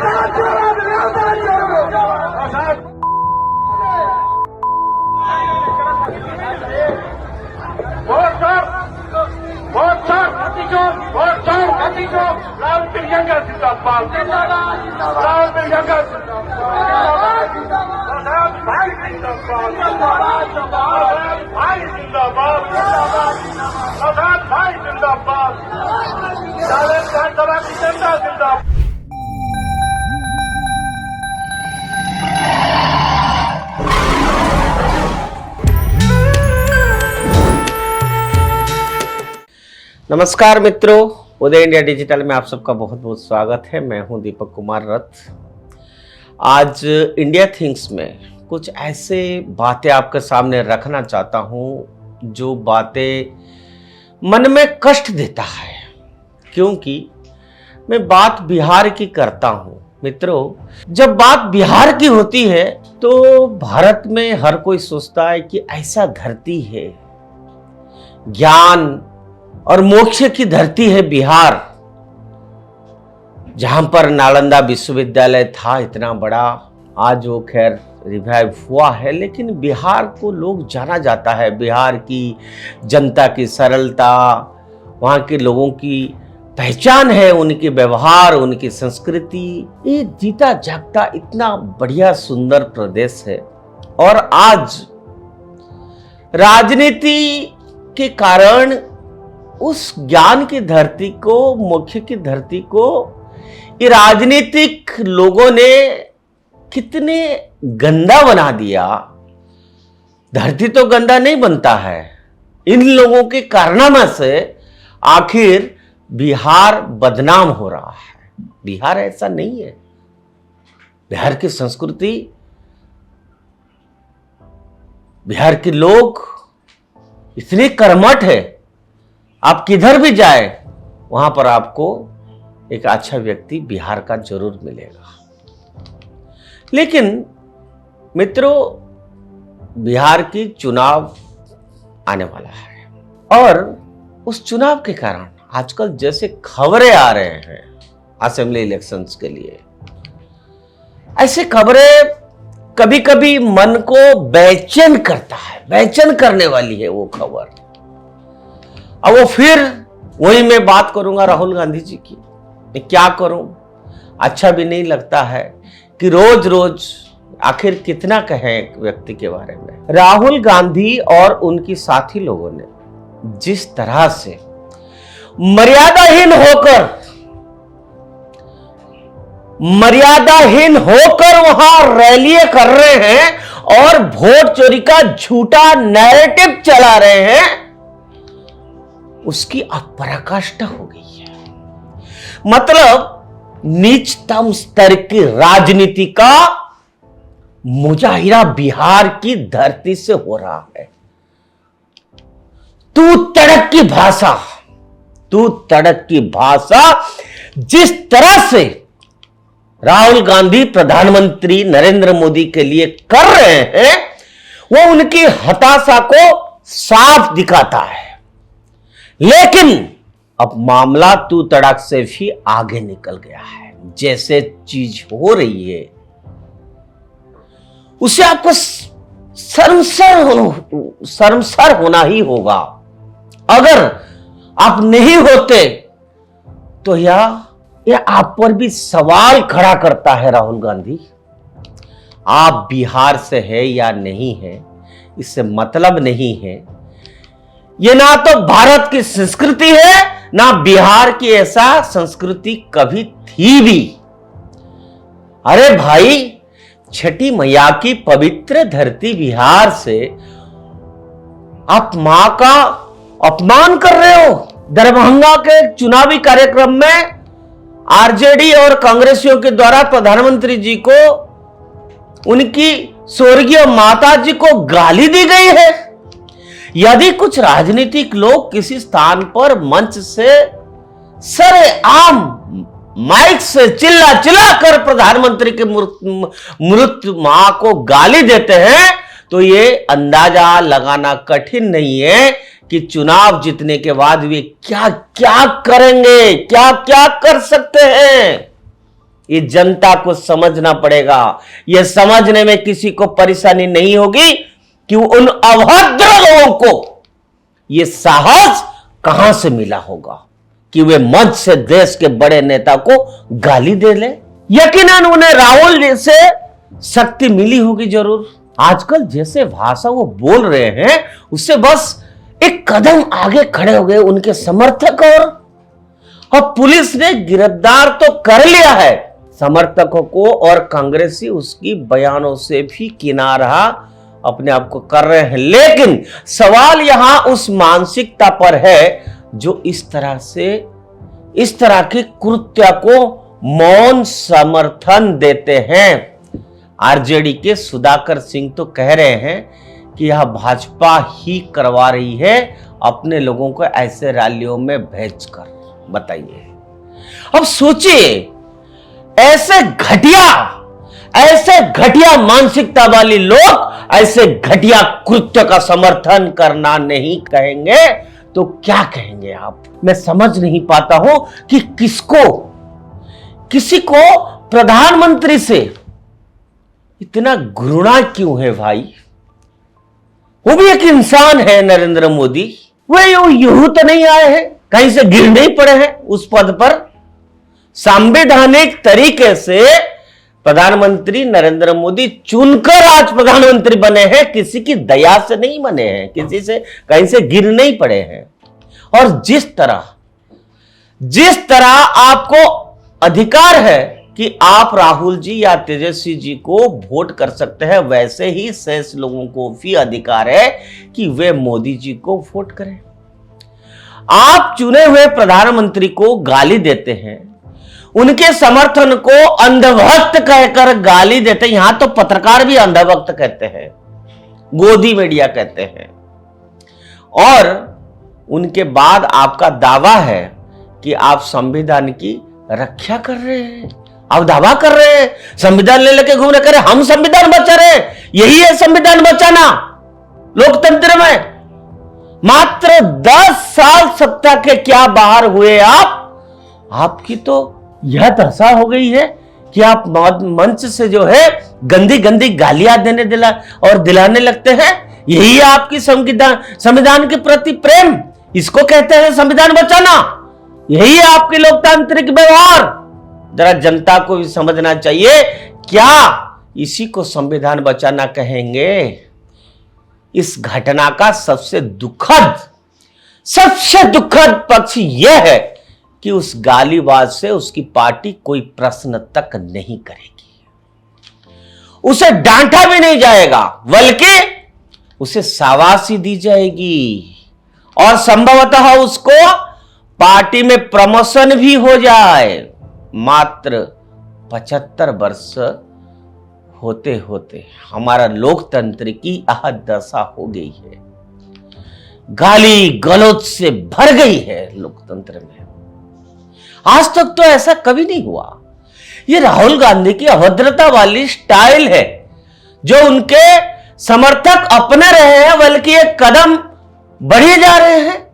राहुल प्रियंका जिंदाबाद, राहुल प्रियंका जिंदाबाद, भाई जिंदाबाद, भाई जिंदाबाद, भाई जिंदाबाद, विधानसभा की जनता जिंदाबाद। नमस्कार मित्रों, उदय इंडिया डिजिटल में आप सबका बहुत बहुत स्वागत है। मैं हूं दीपक कुमार रथ। आज इंडिया थिंग्स में कुछ ऐसे बातें आपके सामने रखना चाहता हूं जो बातें मन में कष्ट देता है, क्योंकि मैं बात बिहार की करता हूं। मित्रों, जब बात बिहार की होती है तो भारत में हर कोई सोचता है कि ऐसा धरती है, ज्ञान और मोक्ष की धरती है बिहार, जहां पर नालंदा विश्वविद्यालय था इतना बड़ा। आज वो खैर रिवाइव हुआ है, लेकिन बिहार को लोग जाना जाता है। बिहार की जनता की सरलता, वहां के लोगों की पहचान है, उनके व्यवहार, उनकी संस्कृति। ये जीता जागता इतना बढ़िया सुंदर प्रदेश है, और आज राजनीति के कारण उस ज्ञान की धरती को, मोक्ष की धरती को ये राजनीतिक लोगों ने कितने गंदा बना दिया। धरती तो गंदा नहीं बनता है, इन लोगों के कारनामे से आखिर बिहार बदनाम हो रहा है। बिहार ऐसा नहीं है। बिहार की संस्कृति, बिहार के लोग इतने कर्मठ है, आप किधर भी जाए वहां पर आपको एक अच्छा व्यक्ति बिहार का जरूर मिलेगा। लेकिन मित्रों, बिहार की चुनाव आने वाला है, और उस चुनाव के कारण आजकल जैसे खबरें आ रहे हैं असेंबली इलेक्शंस के लिए, ऐसे खबरें कभी कभी मन को बेचैन करता है। बेचैन करने वाली है वो खबर। अब वो फिर वही मैं बात करूंगा राहुल गांधी जी की। मैं क्या करूं, अच्छा भी नहीं लगता है कि रोज रोज आखिर कितना कहें एक व्यक्ति के बारे में। राहुल गांधी और उनकी साथी लोगों ने जिस तरह से मर्यादाहीन होकर वहां रैलियां कर रहे हैं और वोट चोरी का झूठा नैरेटिव चला रहे हैं, उसकी अपराकाष्ठा हो गई है। मतलब नीचतम स्तर की राजनीति का मुजाहिरा बिहार की धरती से हो रहा है। तू तड़क की भाषा जिस तरह से राहुल गांधी प्रधानमंत्री नरेंद्र मोदी के लिए कर रहे हैं, वो उनकी हताशा को साफ दिखाता है। लेकिन अब मामला तू तड़क से भी आगे निकल गया है। जैसे चीज हो रही है उसे आपको शर्मसार होना ही होगा। अगर आप नहीं होते तो यह आप पर भी सवाल खड़ा करता है। राहुल गांधी, आप बिहार से है या नहीं है, इससे मतलब नहीं है। ये ना तो भारत की संस्कृति है, ना बिहार की ऐसा संस्कृति कभी थी भी। अरे भाई, छठी मैया की पवित्र धरती बिहार से आप मां का अपमान कर रहे हो। दरभंगा के चुनावी कार्यक्रम में आरजेडी और कांग्रेसियों के द्वारा प्रधानमंत्री जी को, उनकी स्वर्गीय माता जी को गाली दी गई है। यदि कुछ राजनीतिक लोग किसी स्थान पर मंच से सरेआम माइक से चिल्ला कर प्रधानमंत्री के मृत मां को गाली देते हैं, तो ये अंदाजा लगाना कठिन नहीं है कि चुनाव जीतने के बाद वे क्या क्या करेंगे, क्या क्या कर सकते हैं। ये जनता को समझना पड़ेगा। यह समझने में किसी को परेशानी नहीं होगी कि उन अभद्र लोगों को यह साहस कहां से मिला होगा कि वे मंच से देश के बड़े नेता को गाली दे ले। यकीनन उन्हें राहुल जैसे शक्ति मिली होगी जरूर। आजकल जैसे भाषा वो बोल रहे हैं उससे बस एक कदम आगे खड़े हो गए उनके समर्थक। और अब पुलिस ने गिरफ्तार तो कर लिया है समर्थकों को, और कांग्रेसी उसकी बयानों से भी किनारा अपने आप को कर रहे हैं। लेकिन सवाल यहां उस मानसिकता पर है जो इस तरह के कृत्य को मौन समर्थन देते हैं। आरजेडी के सुधाकर सिंह तो कह रहे हैं कि यह भाजपा ही करवा रही है अपने लोगों को ऐसे रैलियों में भेजकर। बताइए, अब सोचिए, ऐसे घटिया मानसिकता वाले लोग ऐसे घटिया कृत्य का समर्थन करना नहीं कहेंगे तो क्या कहेंगे आप? मैं समझ नहीं पाता हूं कि किसी को प्रधानमंत्री से इतना घृणा क्यों है भाई? वो भी एक इंसान है नरेंद्र मोदी। वे यूं तो नहीं आए हैं, कहीं से गिर नहीं पड़े हैं उस पद पर। संवैधानिक तरीके से प्रधानमंत्री नरेंद्र मोदी चुनकर आज प्रधानमंत्री बने हैं, किसी की दया से नहीं बने हैं, किसी से कहीं से गिर नहीं पड़े हैं। और जिस तरह आपको अधिकार है कि आप राहुल जी या तेजस्वी जी को वोट कर सकते हैं, वैसे ही शेष लोगों को भी अधिकार है कि वे मोदी जी को वोट करें। आप चुने हुए प्रधानमंत्री को गाली देते हैं, उनके समर्थन को अंधभक्त कहकर गाली देते हैं। यहां तो पत्रकार भी अंधभक्त कहते हैं, गोदी मीडिया कहते हैं। और उनके बाद आपका दावा है कि आप संविधान की रक्षा कर रहे हैं। आप दावा कर रहे हैं संविधान ले लेके घूम रहे, करे हम संविधान बचा रहे हैं। यही है संविधान बचाना लोकतंत्र में। मात्र 10 साल सत्ता के क्या बाहर हुए आपकी तो यह दशा हो गई है कि आप मंच से जो है गंदी गंदी गालियां दिलाने लगते हैं। यही है आपकी संविधान के प्रति प्रेम, इसको कहते हैं संविधान बचाना। यही है आपके लोकतांत्रिक व्यवहार। जरा जनता को भी समझना चाहिए, क्या इसी को संविधान बचाना कहेंगे? इस घटना का सबसे दुखद पक्ष यह है कि उस गालीबाज से उसकी पार्टी कोई प्रश्न तक नहीं करेगी, उसे डांटा भी नहीं जाएगा, बल्कि उसे शाबाशी दी जाएगी और संभवतः उसको पार्टी में प्रमोशन भी हो जाए। मात्र 75 वर्ष होते होते हमारा लोकतंत्र की यह दशा हो गई है। गाली गलौज से भर गई है लोकतंत्र में। आज तक तो ऐसा कभी नहीं हुआ। ये राहुल गांधी की अभद्रता वाली स्टाइल है जो उनके समर्थक अपना रहे हैं, बल्कि एक कदम बढ़े जा रहे हैं।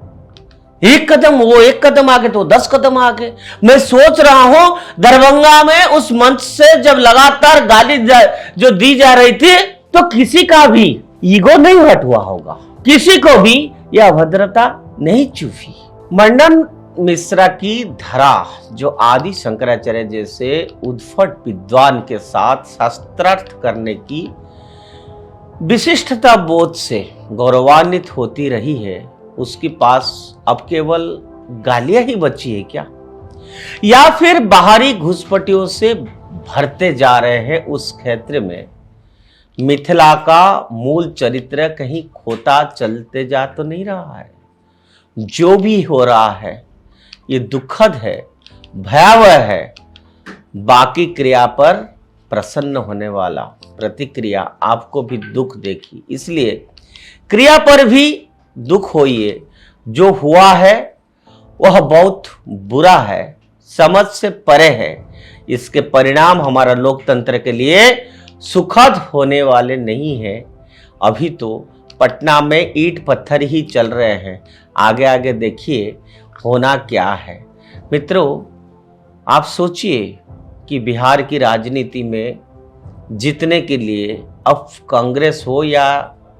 एक कदम वो, एक कदम आगे तो 10 कदम आगे। मैं सोच रहा हूं दरभंगा में उस मंच से जब लगातार गाली जो दी जा रही थी तो किसी का भी ईगो नहीं हट हुआ होगा, किसी को भी यह अभद्रता नहीं चुभी। मंडन मिश्रा की धरा जो आदि शंकराचार्य जैसे उद्भट विद्वान के साथ शास्त्रार्थ करने की विशिष्टता बोध से गौरवान्वित होती रही है, उसके पास अब केवल गालियां ही बची है क्या? या फिर बाहरी घुसपैठियों से भरते जा रहे हैं उस क्षेत्र में मिथिला का मूल चरित्र कहीं खोता चलते जा तो नहीं रहा है? जो भी हो रहा है ये दुखद है, भयावह है। बाकी क्रिया पर प्रसन्न होने वाला प्रतिक्रिया आपको भी दुख देगी, इसलिए क्रिया पर भी दुख होइए। जो हुआ है वह बहुत बुरा है, समझ से परे है। इसके परिणाम हमारा लोकतंत्र के लिए सुखद होने वाले नहीं है। अभी तो पटना में ईंट पत्थर ही चल रहे हैं, आगे आगे देखिए होना क्या है। मित्रों, आप सोचिए कि बिहार की राजनीति में जीतने के लिए अब कांग्रेस हो या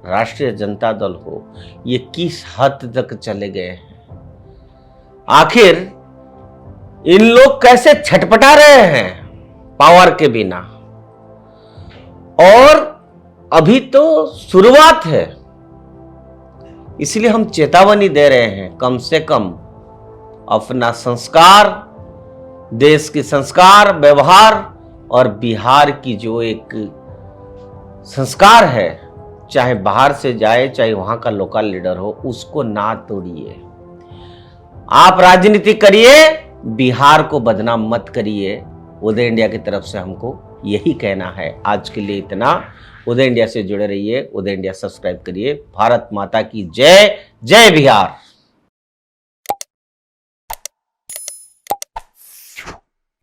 राष्ट्रीय जनता दल हो, ये किस हद तक चले गए हैं। आखिर इन लोग कैसे छटपटा रहे हैं पावर के बिना। और अभी तो शुरुआत है, इसलिए हम चेतावनी दे रहे हैं, कम से कम अपना संस्कार, देश की संस्कार, व्यवहार और बिहार की जो एक संस्कार है, चाहे बाहर से जाए चाहे वहां का लोकल लीडर हो, उसको ना तोड़िए। आप राजनीति करिए, बिहार को बदनाम मत करिए। उदय इंडिया की तरफ से हमको यही कहना है। आज के लिए इतना। उदय इंडिया से जुड़े रहिए, उदय इंडिया सब्सक्राइब करिए। भारत माता की जय। जय बिहार।